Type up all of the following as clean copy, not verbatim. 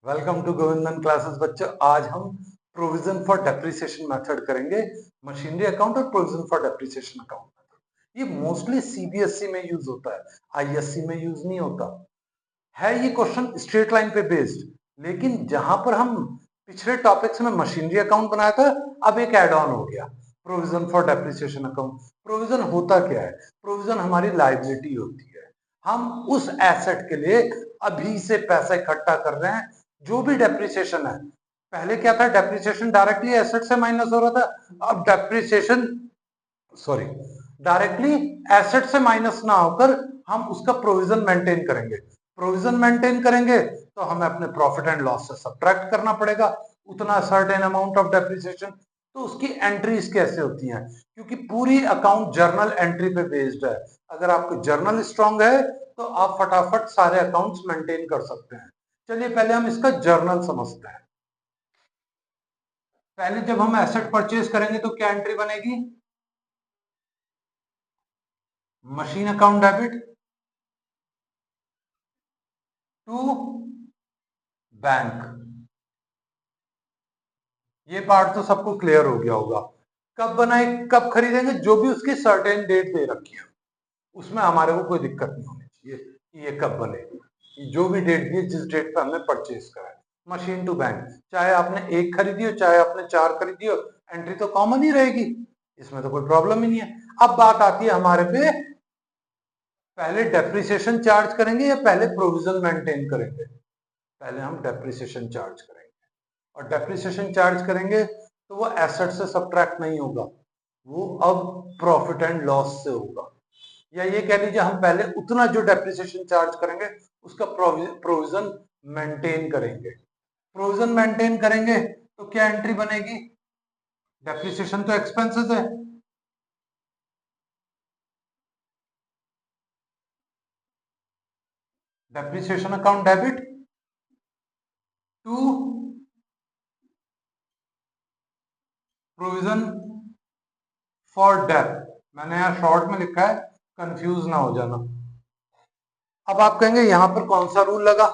Welcome to Govindan classes बच्चों। आज हम प्रोविजन फॉर डेप्रिसिएशन मेथड करेंगे, मशीनरी अकाउंट और प्रोविजन फॉर डेप्रिसिएशन अकाउंट। ये मोस्टली सीबीएसई में यूज होता है, आईएससी में यूज नहीं होता है। ये क्वेश्चन स्ट्रेट लाइन पे बेस्ड, लेकिन जहां पर हम पिछले टॉपिक्स में मशीनरी अकाउंट बनाया था, अब एक एड ऑन हो गया provision for depreciation account. Provision होता क्या है? प्रोविजन हमारी लायबिलिटी होती है। हम उस एसेट के लिए अभी से पैसा इकट्ठा कर रहे हैं। जो भी डेप्रिसिएशन है, पहले क्या था, डेप्रिसिएशन डायरेक्टली एसेट से माइनस हो रहा था। अब डेप्रिसिएशन डायरेक्टली एसेट से माइनस ना होकर हम उसका प्रोविजन मेंटेन करेंगे। प्रोविजन मेंटेन करेंगे तो हमें अपने प्रॉफिट एंड लॉस से सब्ट्रैक्ट करना पड़ेगा उतना सर्टेन अमाउंट ऑफ डेप्रिसिएशन। तो उसकी एंट्रीज कैसे होती हैं? क्योंकि पूरी अकाउंट जर्नल एंट्री पे बेस्ड है। अगर आपको जर्नल स्ट्रांग है तो आप फटाफट सारे अकाउंट्स मेंटेन कर सकते हैं। चलिए पहले हम इसका जर्नल समझते हैं। पहले जब हम एसेट परचेज करेंगे तो क्या एंट्री बनेगी? Machine account debit to bank. ये पार्ट तो सबको क्लियर हो गया होगा। कब बनाए, कब खरीदेंगे? जो भी उसकी सर्टेन डेट दे रखी है, उसमें हमारे को कोई दिक्कत नहीं होनी चाहिए कि ये कब बनेगी। जो भी डेट दी, जिस डेट पे हमने परचेज करा है, मशीन टू बैंक, चाहे आपने एक खरीदी हो चाहे आपने 4 खरीदी हो, एंट्री तो कॉमन ही रहेगी, इसमें तो कोई प्रॉब्लम ही नहीं है। अब बात आती है हमारे पे, पहले डेप्रिसिएशन चार्ज करेंगे या पहले प्रोविजन मेंटेन करेंगे? पहले हम डेप्रिसिएशन चार्ज करेंगे, और डेप्रिसिएशन चार्ज करेंगे तो वो एसेट से सब्ट्रैक्ट नहीं होगा, वो अब प्रॉफिट एंड लॉस से होगा। या ये कह लीजिए हम पहले उतना जो डेप्रिसिएशन चार्ज करेंगे उसका प्रोविजन मेंटेन करेंगे। प्रोविजन मेंटेन करेंगे तो क्या एंट्री बनेगी? डेप्रिसिएशन तो एक्सपेंसेस है, depreciation account debit to provision for depth. मैंने यहाँ शॉर्ट में लिखा है, कंफ्यूज ना हो जाना। अब आप कहेंगे यहां पर कौन सा रूल लगा?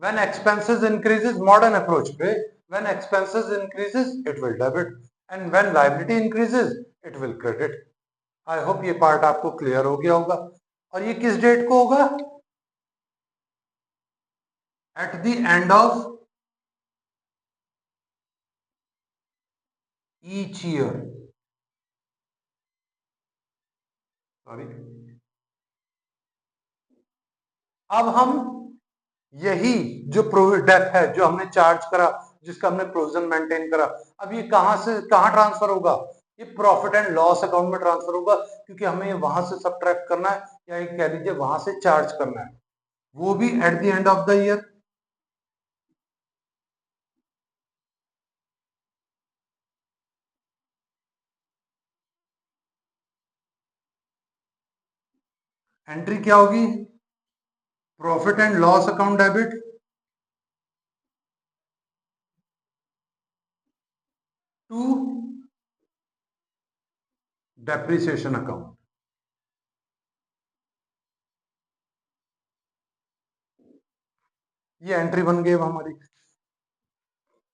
When expenses increases, modern approach पे, when expenses increases it will debit and when liability increases it will credit. I hope ये पार्ट आपको क्लियर हो गया होगा। और ये किस डेट को होगा? Eight the end of each year, sorry. अब हम यही जो डेप्थ है जो हमने चार्ज करा, जिसका हमने प्रोविजन मेंटेन करा, अब ये कहां से कहां ट्रांसफर होगा? ये प्रॉफिट एंड लॉस अकाउंट में ट्रांसफर होगा, क्योंकि हमें ये वहां से सब्ट्रैक्ट करना है, या ये कह लीजिए वहां से चार्ज करना है, वो भी at the end of the year. Entry क्या होगी? Profit and loss account debit to depreciation account. ये एंट्री बन गई अब हमारी।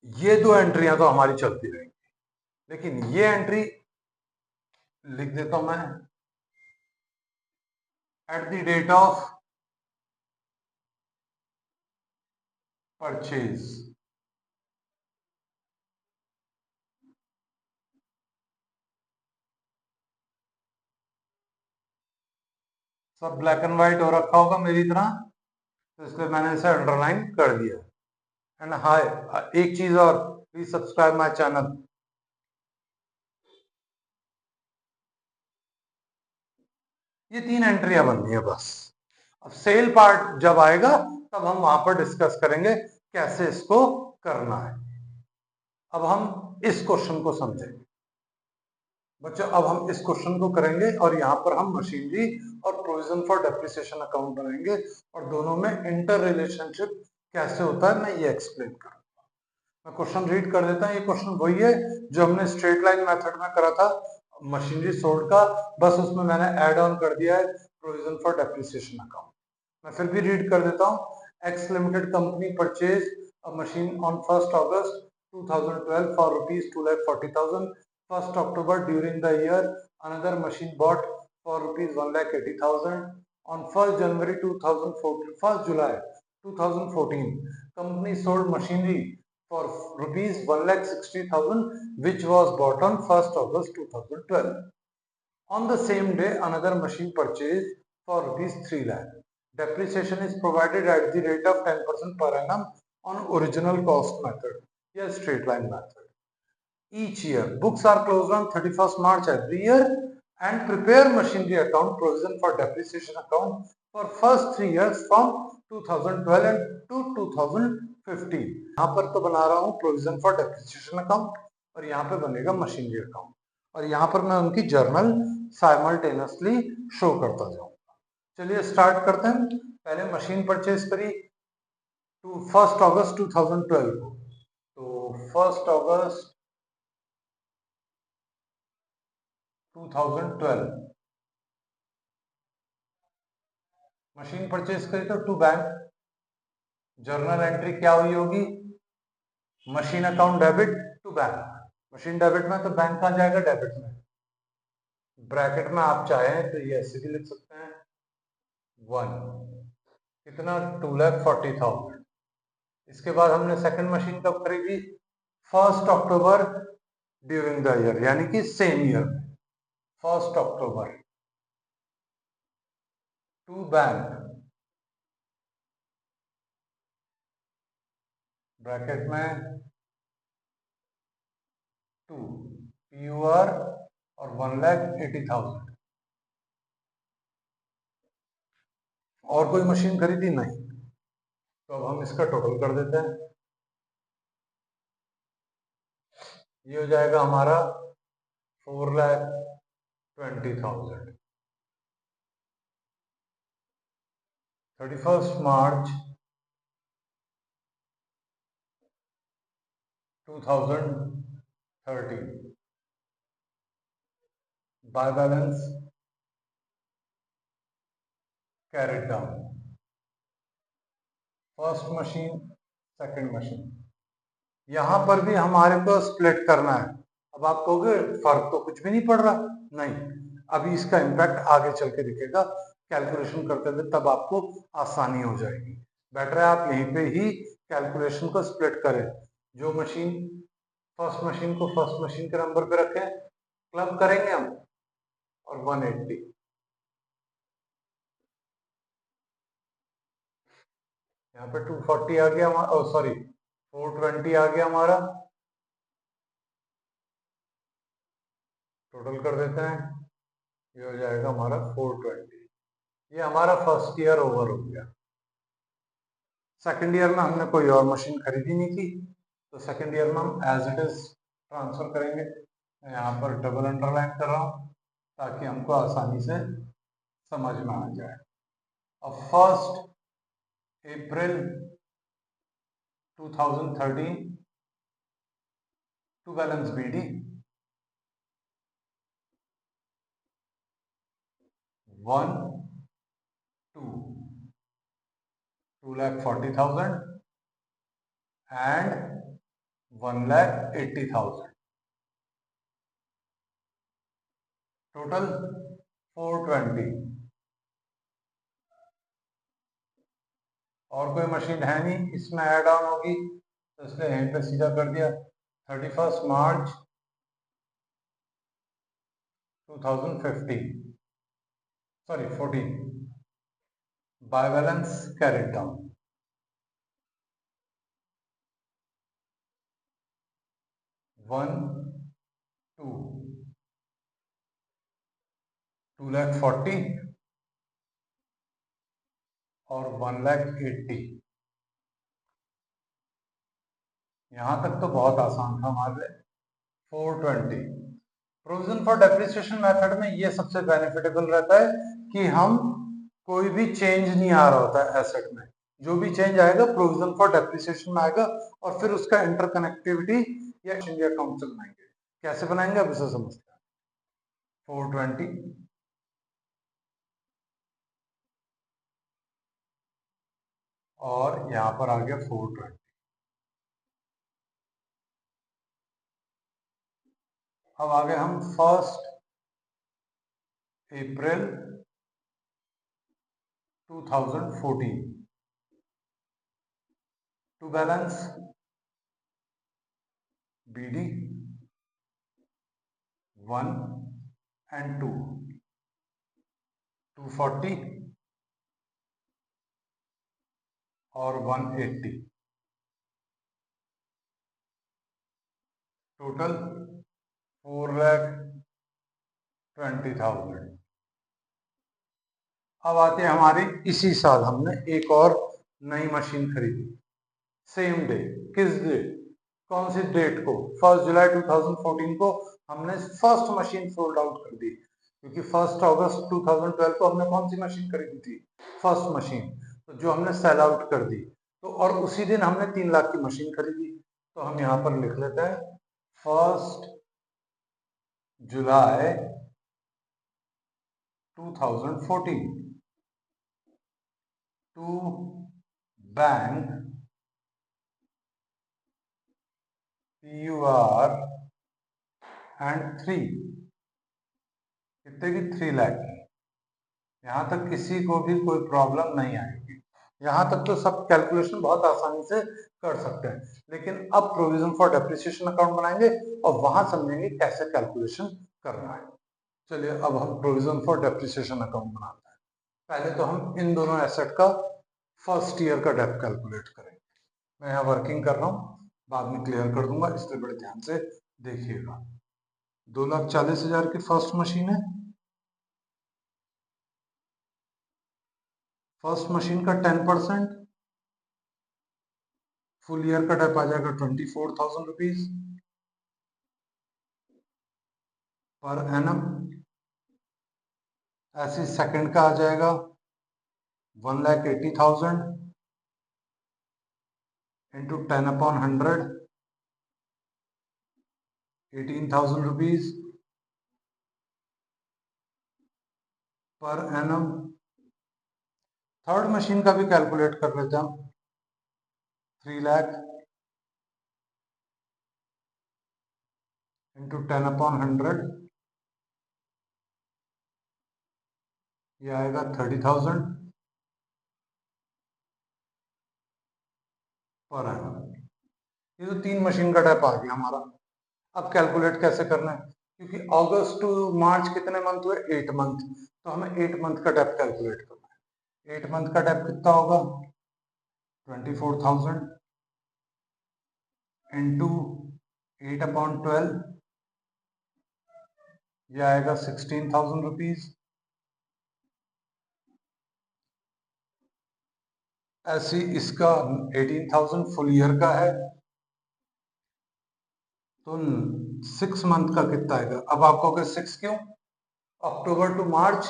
ये दो एंट्रियां तो हमारी चलती रहेंगी, लेकिन ये एंट्री लिख देता हूं मैं, at the date of purchase. सब ब्लैक एंड व्हाइट हो रखा होगा मेरी तरह, तो इसलिए मैंने इसे अंडरलाइन कर दिया। एंड हाय, एक चीज और, प्लीज सब्सक्राइब माय चैनल। ये 3 एंट्रियां बननी है बस। अब सेल पार्ट जब आएगा तब हम वहां पर डिस्कस करेंगे कैसे इसको करना है। अब हम इस क्वेश्चन को समझेंगे बच्चों। अब हम इस क्वेश्चन को करेंगे और यहाँ पर हम मशीनरी और प्रोविजन फॉर डेप्रिसिएशन अकाउंट बनाएंगे, और दोनों में इंटर रिलेशनशिप कैसे होता है मैं ये एक्सप्लेन करूंगा। मैं क्वेश्चन रीड कर देता हूँ। ये क्वेश्चन वही है जो हमने स्ट्रेट लाइन मेथड में करा था, मशीनरी सोल्ड का, बस उसमें मैंने ऐड ऑन कर दिया है प्रोविजन फॉर डेप्रिसिएशन अकाउंट। मैं फिर भी रीड कर देता हूँ। X limited company purchase a machine on 1st August 2012 for rupees 2,40,000. 1st October during the year, another machine bought for rupees 1,80,000. On 1st January 2014, 1st July 2014, company sold machinery for rupees 1,60,000, which was bought on 1st August 2012. On the same day, another machine purchased for rupees 3 lakh. Depreciation is provided at the rate of 10% per annum on original cost method, yes, straight line method. Each year, books are closed on 31st March every year and prepare machinery account provision for depreciation account for first 3 years from 2012 and to 2015. यहाँ पर तो बना रहा हूँ provision for depreciation account और यहाँ पे बनेगा मशीनरी अकाउंट और यहाँ पर मैं उनकी जर्नल साइमल्टेनियसली शो करता जाऊंगा। चलिए स्टार्ट करते हैं। पहले मशीन परचेज करी 1st अगस्त 2012 को, तो 1st अगस्त 2012 मशीन परचेज करी तो टू बैंक, जर्नल एंट्री क्या हुई होगी, machine account debit to bank. Machine debit में तो बैंक कहाँ जाएगा, डेबिट में। ब्रैकेट में आप चाहें तो ये ऐसे भी लिख सकते हैं 1, कितना 2,40,000। इसके बाद हमने सेकंड मशीन कब खरीदी, 1st October during the year, यानी कि सेम ईयर में 1st October to bank, bracket में 2 PUR और 1,80,000। और कोई मशीन खरीदी नहीं, तो अब हम इसका टोटल कर देते हैं। ये हो जाएगा हमारा 4,20,000। 31st March 2013 by balance carried down, first machine second machine. यहां पर भी हमारे को स्प्लिट करना है। अब आप कहोगे फर्क तो कुछ भी नहीं पड़ रहा, नहीं, अभी इसका इम्पैक्ट आगे चल के दिखेगा, कैलकुलेशन करते हुए तब आपको आसानी हो जाएगी। बेटर है आप यहीं पे ही कैलकुलेशन को स्प्लिट करें। जो मशीन फर्स्ट मशीन को फर्स्ट मशीन के नंबर पे रखें, क्लब करेंगे हम और 180, यहाँ पे 240 आ गया हमारा, सॉरी 420 आ गया हमारा। टोटल कर देते हैं, ये हो जाएगा हमारा 420। ये हमारा फर्स्ट ईयर ओवर हो गया। सेकंड ईयर में हमने कोई और मशीन खरीदी नहीं थी, तो सेकंड ईयर में हम एज इट इज ट्रांसफर करेंगे। मैं यहाँ पर डबल अंडरलाइन कर रहा हूँ ताकि हमको आसानी से समझ में आ जाए। अब 1st April 2013 to balance BD 1, 2,40,000 and 1,80,000, total 420। और कोई मशीन है नहीं इसमें ऐड ऑन होगी, तो इसलिए यहीं पे सीधा कर दिया। 31st March 2015, sorry 14, by balance carried down 1, 2,40,000 और 1,80,000। यहां तक तो बहुत आसान था हमारे लिए। 420 प्रोविजन फॉर डेप्रिसिएशन मेथड में ये सबसे बेनिफिटेबल रहता है कि हम कोई भी चेंज नहीं आ रहा होता है एसेट में, जो भी चेंज आएगा प्रोविजन फॉर डेप्रिसिएशन में आएगा और फिर उसका इंटरकनेक्टिविटी या इंडिया अकाउंट से बनाएंगे। कैसे बनाएंगे अब इसे समझते हैं। 420 और यहाँ पर आ गया 420, अब आ गए हम 1 अप्रैल 2014 टू बैलेंस BD 1 and 2 240 और 180 टोटल 4,20,000। अब आते हैं हमारी इसी साल हमने एक और नई मशीन खरीदी सेम डे। किस डे, कौन सी डेट को? 1 जुलाई 2014 को हमने फर्स्ट मशीन सोल्ड आउट कर दी, क्योंकि 1 अगस्त 2012 को हमने कौन सी मशीन खरीदी थी? फर्स्ट मशीन, तो जो हमने सेल आउट कर दी। तो और उसी दिन हमने 3 लाख की मशीन खरीदी। तो हम यहाँ पर लिख लेते हैं 1 जुलाई 2014 टू बैंक PUR एंड 3, कितने की? 3 लाख की। यहाँ तक किसी को भी कोई प्रॉब्लम नहीं आएगी। यहाँ तक तो सब कैलकुलेशन बहुत आसानी से कर सकते हैं, लेकिन अब प्रोविजन फॉर डेप्रिसिएशन अकाउंट बनाएंगे और वहां समझेंगे कैसे कैलकुलेशन करना है। चलिए अब हम प्रोविजन फॉर डेप्रिसिएशन अकाउंट बनाते हैं। पहले तो हम इन दोनों एसेट का फर्स्ट ईयर का डेप्ट कैलकुलेट करेंगे। मैं यहाँ वर्किंग कर रहा हूँ, बाद में क्लियर कर दूंगा, इसलिए बड़े ध्यान से देखिएगा। 2,40,000 की फर्स्ट मशीन है। फर्स्ट मशीन का 10% फुल ईयर का डेप आ जाएगा 24,000 रुपीज पर एनम। ऐसे सेकंड का आ जाएगा 1,80,000 into 10/100 18,000 rupees per annum. Third machine का भी कैलकुलेट कर लेते हैं, 3 लाख इंटू 10/100, ये आएगा 30,000 पर एनम। ये तो 3 मशीन का डेप आ गया हमारा। अब कैलकुलेट कैसे करना है, क्योंकि अगस्त टू मार्च कितने मंथ हुए? 8 मंथ, तो हमें 8 मंथ का डेप कैलकुलेट करना है। 8 मंथ का डेप कितना होगा? 24,000 इंटू 8/12, ये आएगा 16,000 रुपीज। ऐसे इसका 18,000 फुल ईयर का है, तो 6 मंथ का कितना आएगा? अब आप कहोगे 6 क्यों? अक्टूबर टू मार्च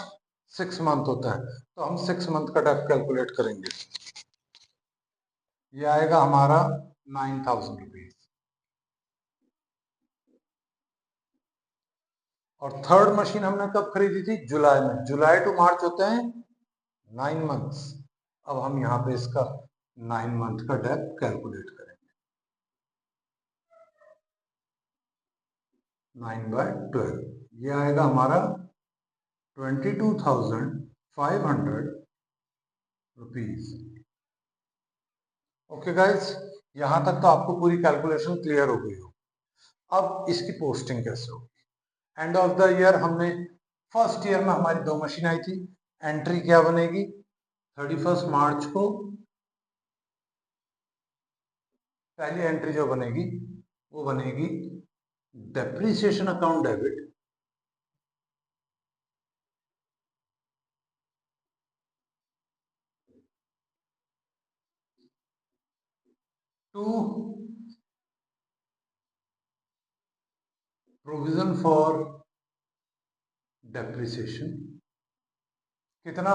6 मंथ होता है, तो हम 6 मंथ का डेप कैलकुलेट करेंगे। ये आएगा हमारा 9,000 रुपीज। और थर्ड मशीन हमने कब खरीदी थी? जुलाई में। जुलाई टू मार्च होते हैं 9 मंथ्स। अब हम यहाँ पे इसका 9 मंथ का डेप कैलकुलेट करेंगे। 9/12, ये आएगा हमारा 22,500 रुपीज। ओके गाइज, यहां तक तो आपको पूरी कैलकुलेशन क्लियर हो गई हो। अब इसकी पोस्टिंग कैसे होगी? एंड ऑफ द ईयर हमने फर्स्ट ईयर में हमारी 2 मशीन आई थी। एंट्री क्या बनेगी? 31 मार्च को पहली एंट्री जो बनेगी वो बनेगी depreciation account debit to provision for depreciation. कितना?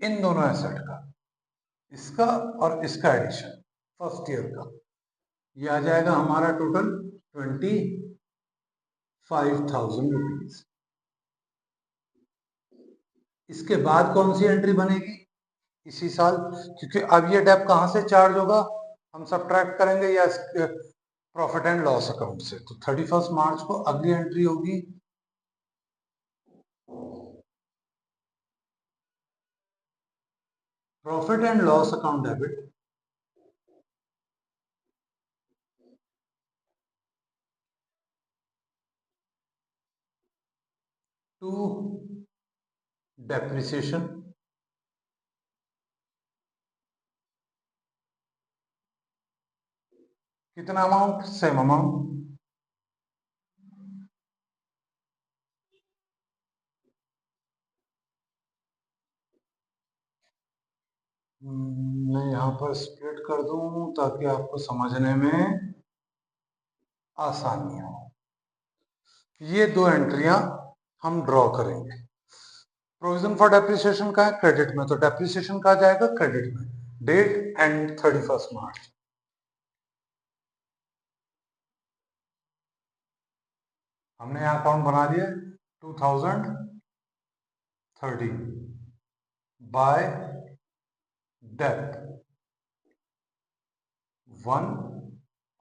इन दोनों एसेट का, इसका और इसका एडिशन फर्स्ट ईयर का, ये आ जाएगा हमारा टोटल 25,000 रुपीज। इसके बाद कौन सी एंट्री बनेगी? इसी साल, क्योंकि अब ये डेप कहां से चार्ज होगा? हम सब्ट्रैक्ट करेंगे या प्रॉफिट एंड लॉस अकाउंट से। तो 31 मार्च को अगली एंट्री होगी profit and loss account debit to depreciation कितना अमाउंट, सेम अमाउंट। मैं यहां पर स्प्लिट कर दूं ताकि आपको समझने में आसानी हो। ये दो एंट्रियां हम ड्रॉ करेंगे। प्रोविजन फॉर डेप्रिसिएशन का है क्रेडिट में, तो डेप्रिसिएशन कहा जाएगा क्रेडिट में। डेट एंड 31 मार्च। हमने यहां अकाउंट बना लिया 2030 बाय डेप्थ 1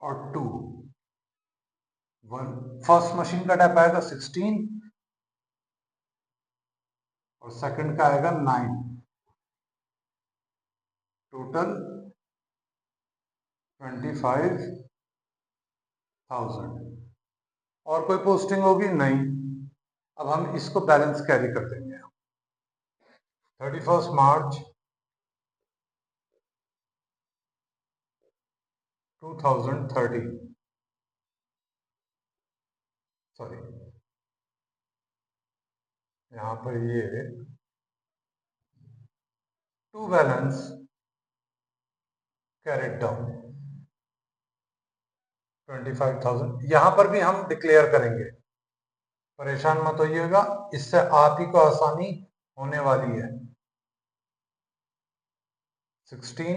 और 2। फर्स्ट मशीन का डेप आएगा 16 और सेकंड का आएगा 9। टोटल 25,000। और कोई पोस्टिंग होगी नहीं। अब हम इसको बैलेंस कैरी कर देंगे। 31 मार्च 2030, सॉरी यहां पर ये टू बैलेंस कैरेट डाउन 25,000। यहां पर भी हम डिक्लेयर करेंगे, परेशान मत होइएगा, इससे आप ही को आसानी होने वाली है। 16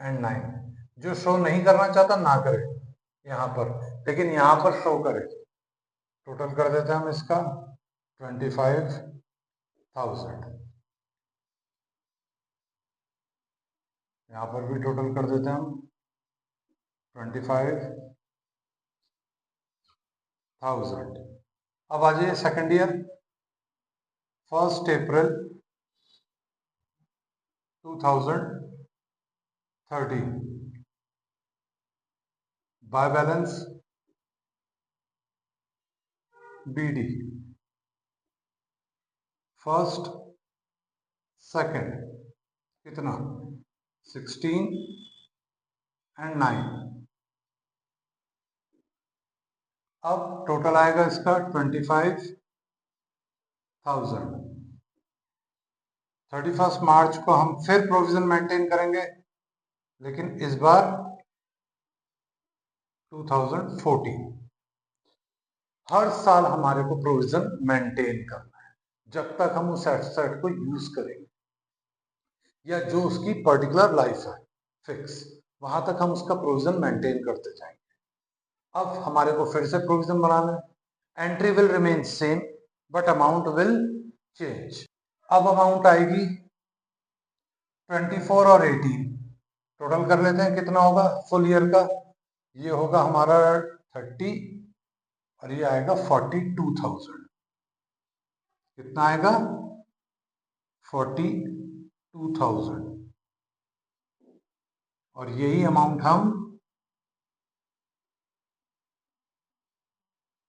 एंड 9 जो शो नहीं करना चाहता ना करे यहां पर, लेकिन यहां पर शो करे। टोटल कर देते हैं हम इसका 25,000। यहां पर भी टोटल कर देते हैं हम 25,000। अब आ जाइए second year. 1 April 2030 by balance BD। First second कितना 16 एंड 9। अब टोटल आएगा इसका 25,000। 31 मार्च को हम फिर प्रोविजन मेंटेन करेंगे, लेकिन इस बार 2014। हर साल हमारे को प्रोविजन मेंटेन करना है जब तक हम उस एसेट को यूज करेंगे, या जो उसकी पर्टिकुलर लाइफ है फिक्स, वहां तक हम उसका प्रोविजन मेंटेन करते जाएंगे। अब हमारे को फिर से प्रोविजन बनाना है। Entry will remain same but amount will change. अब अमाउंट आएगी 24 और 18। टोटल कर लेते हैं कितना होगा फुल ईयर का। ये होगा हमारा 30 और ये आएगा 42,000। कितना आएगा 42,000। और यही अमाउंट हम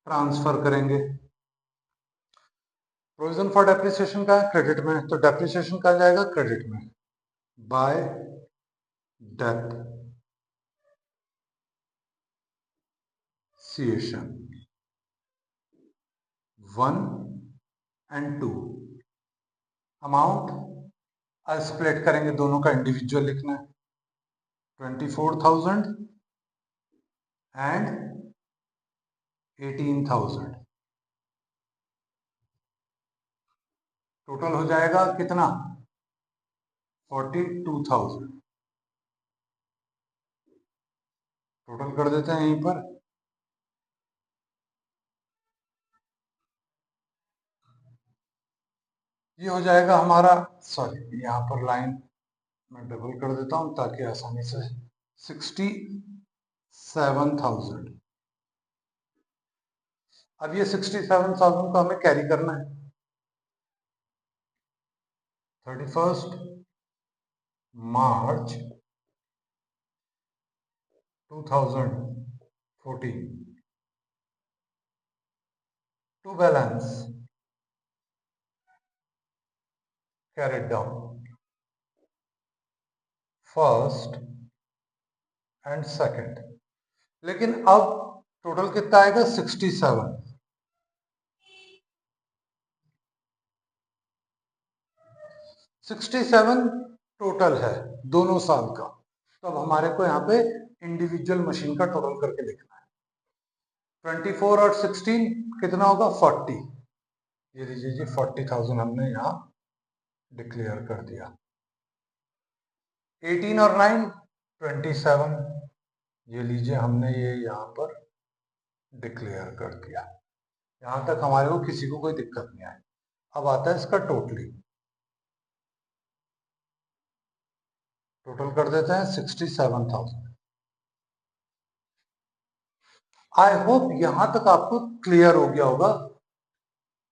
ट्रांसफर करेंगे। प्रोविजन फॉर डेप्रिसिएशन का है क्रेडिट में, तो डेप्रिसिएशन का जाएगा क्रेडिट में bye depreciation 1 and 2। Amount split करेंगे, दोनों का इंडिविजुअल लिखना है। 24,000 एंड 18,000। टोटल हो जाएगा कितना 42,000। टोटल कर देते हैं यहीं पर। ये हो जाएगा हमारा, सॉरी यहाँ पर लाइन मैं डबल कर देता हूं ताकि आसानी से 67,000। अब ये 67,000 को हमें कैरी करना है। 31 March 2014 to balance carried down first and second. लेकिन अब टोटल कितना आएगा 67। 67 टोटल है दोनों साल का। तो अब हमारे को यहाँ पे इंडिविजुअल मशीन का टोटल करके लिखना है। 24 और 16 कितना होगा 40। ये लीजिए जी 40,000 हमने यहाँ डिक्लेयर कर दिया। 18 और 9 27। ये लीजिए हमने ये यहाँ पर डिक्लेयर कर दिया। यहाँ तक हमारे को किसी को कोई दिक्कत नहीं आई। अब आता है इसका टोटली। टोटल कर देते हैं 67,000। आई होप यहां तक आपको क्लियर हो गया होगा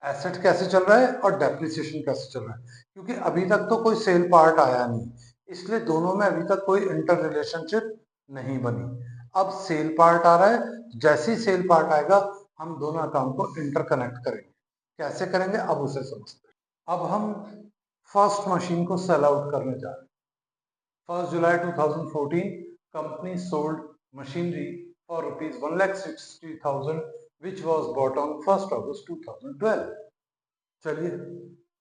एसेट कैसे चल रहा है और डेप्रिसिएशन कैसे चल रहा है। क्योंकि अभी तक तो कोई सेल पार्ट आया नहीं, इसलिए दोनों में अभी तक कोई इंटर रिलेशनशिप नहीं बनी। अब सेल पार्ट आ रहा है, जैसे ही सेल पार्ट आएगा हम दोनों अकाउंट को इंटरकनेक्ट करेंगे। कैसे करेंगे अब उसे समझते हैं। अब हम फर्स्ट मशीन को सेल आउट करने जा रहे हैं। 1 जुलाई 2014 company sold machinery for rupees 1,60,000 which was bought on 1st August 2012। चलिए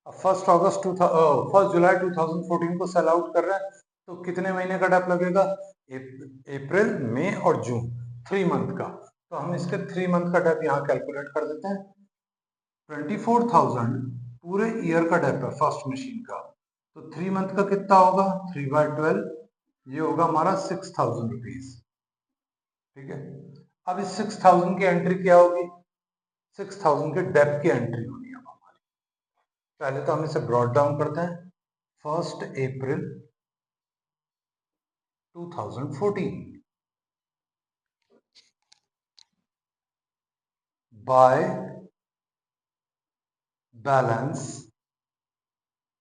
अब 1 जुलाई 2014 को सेल आउट कर रहे हैं, तो कितने महीने का डेप लगेगा? अप्रैल, मई और जून, 3 मंथ का। तो हम इसके 3 मंथ का डेप यहाँ कैलकुलेट कर देते हैं। 24,000 पूरे ईयर का डेप है फर्स्ट मशीन का, तो 3 मंथ का कितना होगा? 3/12, ये होगा हमारा 6,000 रुपीज। ठीक है, अब इस 6,000 की एंट्री क्या होगी? 6,000 के डेप की एंट्री होगी अब हमारी। पहले तो हम इसे ब्रॉड डाउन करते हैं। 1 अप्रैल 2014 by balance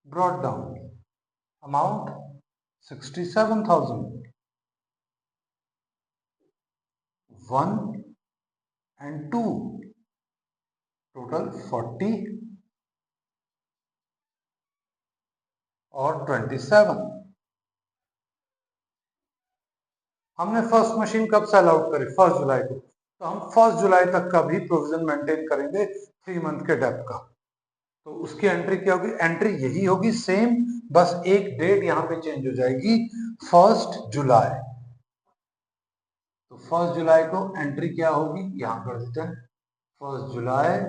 brought down amount 67,000, 1 and 2 total 40 और 27। हमने फर्स्ट मशीन कब सेल आउट करी? 1 जुलाई को। तो हम 1 जुलाई तक का भी प्रोविजन मेंटेन करेंगे 3 मंथ के डेप का। तो उसकी एंट्री क्या होगी? एंट्री यही होगी सेम, बस एक डेट यहाँ पे चेंज हो जाएगी, 1 जुलाई। तो 1 जुलाई को एंट्री क्या होगी यहाँ कर देते हैं, 1 जुलाई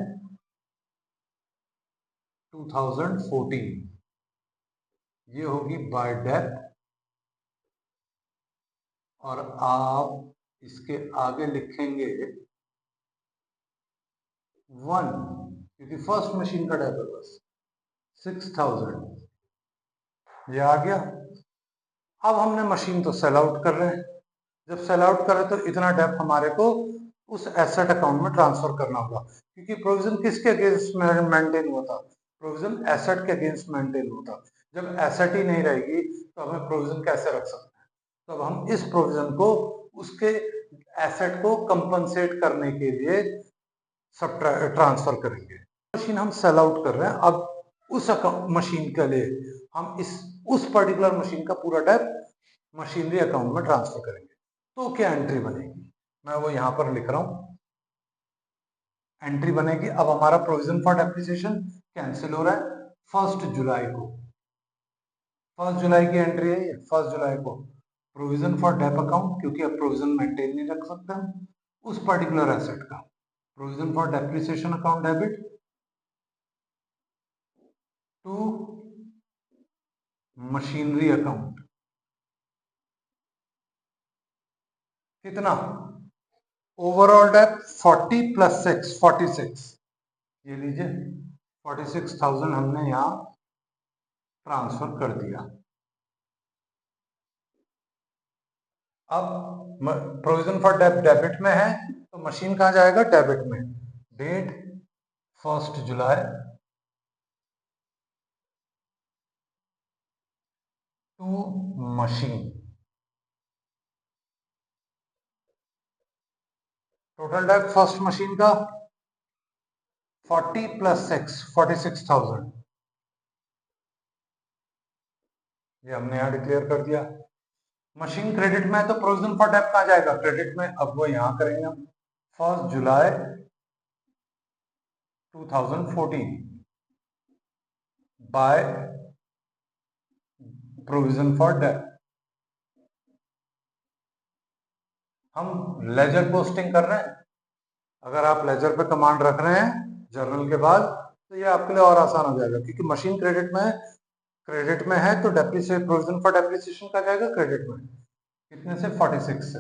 2014। ये होगी बाय डेप, और आप इसके आगे लिखेंगे 1, क्योंकि फर्स्ट मशीन का डेप है बस 6,000। ये आ गया। अब हमने मशीन तो सेल आउट कर रहे हैं। जब सेल आउट कर रहे हैं तो इतना डेप हमारे को उस एसेट अकाउंट में ट्रांसफर करना होगा, क्योंकि प्रोविजन किसके अगेंस्ट मेंटेन हुआ था? प्रोविजन एसेट के अगेंस्ट मेंटेन हुआ था। जब एसेट ही नहीं रहेगी तो हमें प्रोविजन कैसे रख सकते हैं? तो अब हम इस प्रोविजन को उसके एसेट को कंपनसेट करने के लिए सब ट्रांसफर करेंगे। मशीन हम सेल आउट कर रहे हैं, अब उस मशीन के लिए हम उस पर्टिकुलर मशीन का पूरा डेप मशीनरी अकाउंट में ट्रांसफर करेंगे। तो क्या एंट्री बनेगी? मैं वो यहां पर लिख रहा हूं। एंट्री बनेगी, अब हमारा प्रोविजन फॉर डेप्रिसिएशन कैंसिल हो रहा है 1 जुलाई को। 1 जुलाई की एंट्री है ये, 1 जुलाई को प्रोविजन फॉर डेप अकाउंट, क्योंकि अब प्रोविजन मेंटेन नहीं रख सकते हम उस पर्टिकुलर एसेट का। Provision for depreciation account debit to machinery account. कितना? Overall dep 40 + 6, 46। ये लीजिए 46,000 हमने यहाँ ट्रांसफर कर दिया। अब प्रोविजन फॉर डेप डेबिट में है, तो मशीन कहाँ जाएगा? डेबिट में। Date 1 July to machine. Total depth first machine का 40 + 6 46,000, ये हमने यहां डिक्लेयर कर दिया। मशीन क्रेडिट में है तो प्रोविजन फॉर डेप्थ कहां जाएगा, क्रेडिट में। अब वो यहां करेंगे हम 1 जुलाई 2014 बाय प्रोविजन फॉर डेप्थ। हम लेजर पोस्टिंग कर रहे हैं। अगर आप लेजर पे कमांड रख रहे हैं जर्नल के बाद तो ये आपके लिए और आसान हो जाएगा, क्योंकि मशीन क्रेडिट में है तो डेप्रिसिएशन प्रोविजन फॉर डेप्रिसिएशन का जाएगा क्रेडिट में। कितने से, 46 से।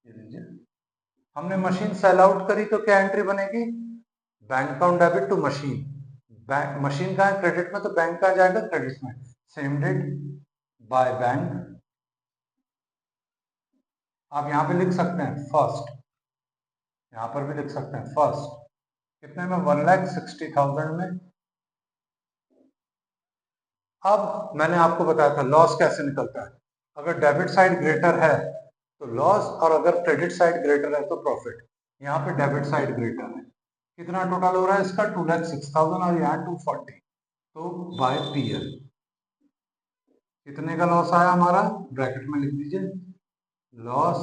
ये लीजिए, हमने मशीन सेल आउट करी तो क्या एंट्री बनेगी, bank account debit to machine. Bank machine का है क्रेडिट में तो बैंक का जाएगा क्रेडिट में। Same date by bank. आप यहां पे लिख सकते हैं फर्स्ट, यहां पर भी लिख सकते हैं फर्स्ट। कितने में, 1,60,000 में। अब मैंने आपको बताया था लॉस कैसे निकलता है। अगर डेबिट साइड ग्रेटर है तो लॉस, और अगर क्रेडिट साइड ग्रेटर है तो प्रॉफिट। यहाँ पे डेबिट साइड ग्रेटर है। कितना टोटल हो रहा है इसका, 2,06,000 और यहाँ 240, तो बाय पीएल कितने का लॉस आया हमारा, ब्रैकेट में लिख दीजिए, लॉस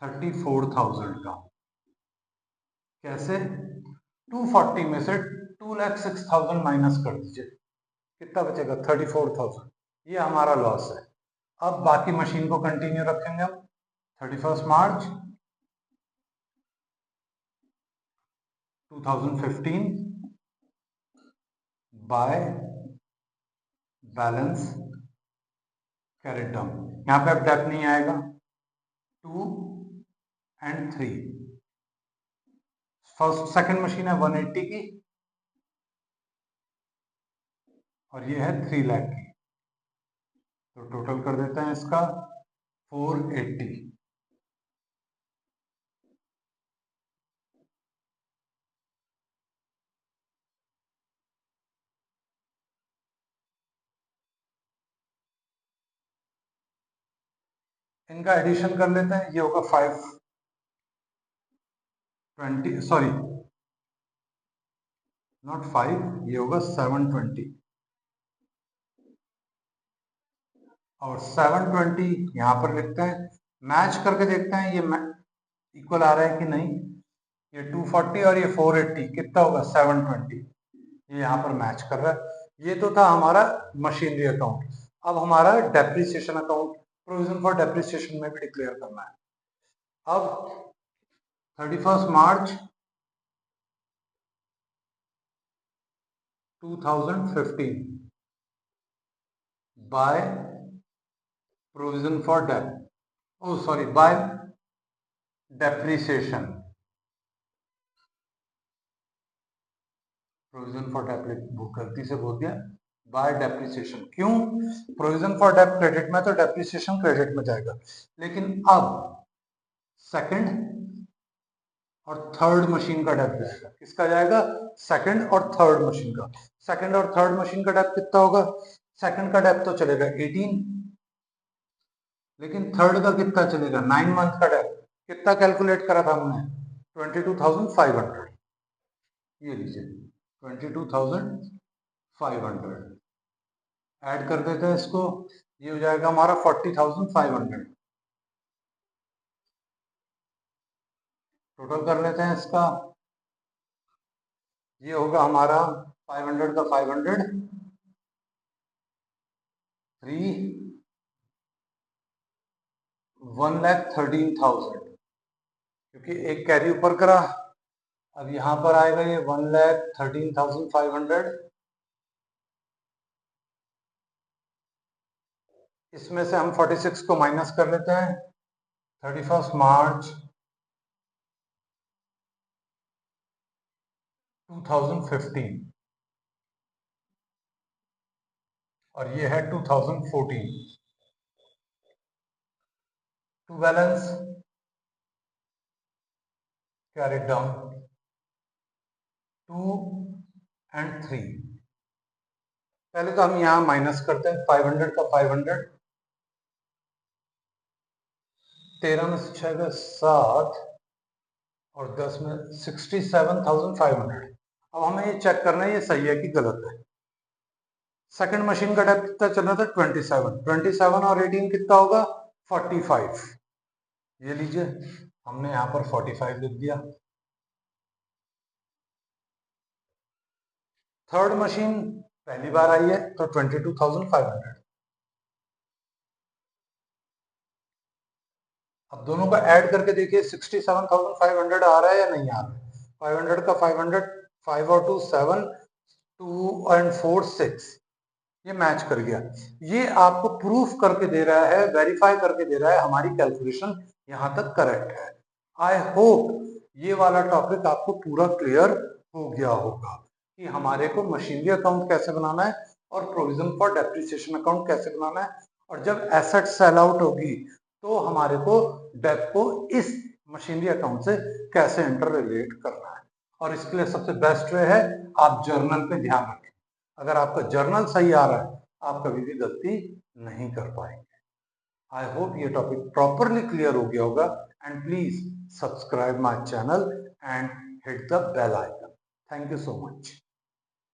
34,000 का। कैसे, 240 में से 2,06,000 माइनस कर दीजिए, कितना बचेगा, 34,000। ये हमारा लॉस है। अब बाकी मशीन को कंटिन्यू रखेंगे हम। 31 March 2015 by balance carried down. यहां पे अब डेप्थ नहीं आएगा, 2 और 3। फर्स्ट सेकंड मशीन है 180 की और ये है 3 लाख की, तो टोटल कर देते हैं इसका 480। इनका एडिशन कर लेते हैं, ये होगा 520, सॉरी नॉट 5, ये होगा 720 और 720 यहां पर लिखते हैं। मैच करके देखते हैं ये इक्वल आ रहा है कि नहीं। ये 240 और ये 480 कितना होगा, 720। ये यहाँ पर मैच कर रहा है। ये तो था हमारा मशीनरी अकाउंट। अब हमारा depreciation account, provision for depreciation में भी डिक्लेयर करना है। अब 31 March 2015 by provision for depth, oh sorry, by depreciation, provision for depth गलती से बोल दिया, बाय डेप्रिसिएशन। क्यों, प्रोविजन फॉर डेप्थ क्रेडिट में तो डेप्रिसिएशन क्रेडिट में जाएगा, लेकिन अब सेकंड और थर्ड मशीन का डेप्थ जाएगा। किसका जाएगा, सेकंड और थर्ड मशीन का। सेकंड और थर्ड मशीन का डेप्थ कितना होगा, सेकंड का डेप्थ तो चलेगा 18, लेकिन थर्ड का कितना चलेगा, 9 मंथ का डेप्थ। कितना कैलकुलेट करा था हमने, 22,500। ये लीजिए 22,500 ऐड कर देते हैं इसको, ये हो जाएगा हमारा 40,500। टोटल कर लेते हैं इसका, ये होगा हमारा 500 का 500, 3 1,13,000, क्योंकि एक कैरी ऊपर करा। अब यहां पर आएगा ये 1,13,500। इसमें से हम 46 को माइनस कर लेते हैं। 31 मार्च 2015 और ये है 2014 to balance carried down. 2 and 3। पहले तो हम यहां माइनस करते हैं 500 का 500, 13 में से 6 का 7 और 10 में 67,500। अब हमें ये चेक करना है ये सही है कि गलत है। सेकंड मशीन का डेप्थ कितना चल रहा था 27 और 18 कितना होगा 45। ये लीजिए हमने यहां पर 45 लिख दिया। थर्ड मशीन पहली बार आई है तो 22,500। अब दोनों का ऐड करके देखिए 67,500 आ रहा है या नहीं आ रहा है। 500 का 500, 5 और 2 7, 2 एंड 4 6, ये मैच कर गया। ये आपको प्रूफ करके दे रहा है, वेरीफाई करके दे रहा है हमारी कैलकुलेशन यहां तक करेक्ट है। आई होप ये वाला टॉपिक आपको पूरा क्लियर हो गया होगा कि हमारे को मशीनरी अकाउंट कैसे बनाना है और प्रोविजन फॉर डेप्रिसिएशन अकाउंट कैसे बनाना है, और जब एसेट सेल आउट होगी तो हमारे को डेप को इस मशीनरी अकाउंट से कैसे इंटर रिलेट करना है। और इसके लिए सबसे बेस्ट वे है आप जर्नल पे ध्यान रखें। अगर आपका जर्नल सही आ रहा है आप कभी भी गलती नहीं कर पाएंगे। आई होप ये टॉपिक प्रॉपरली क्लियर हो गया होगा, and please subscribe my channel and hit the bell icon. Thank you so much.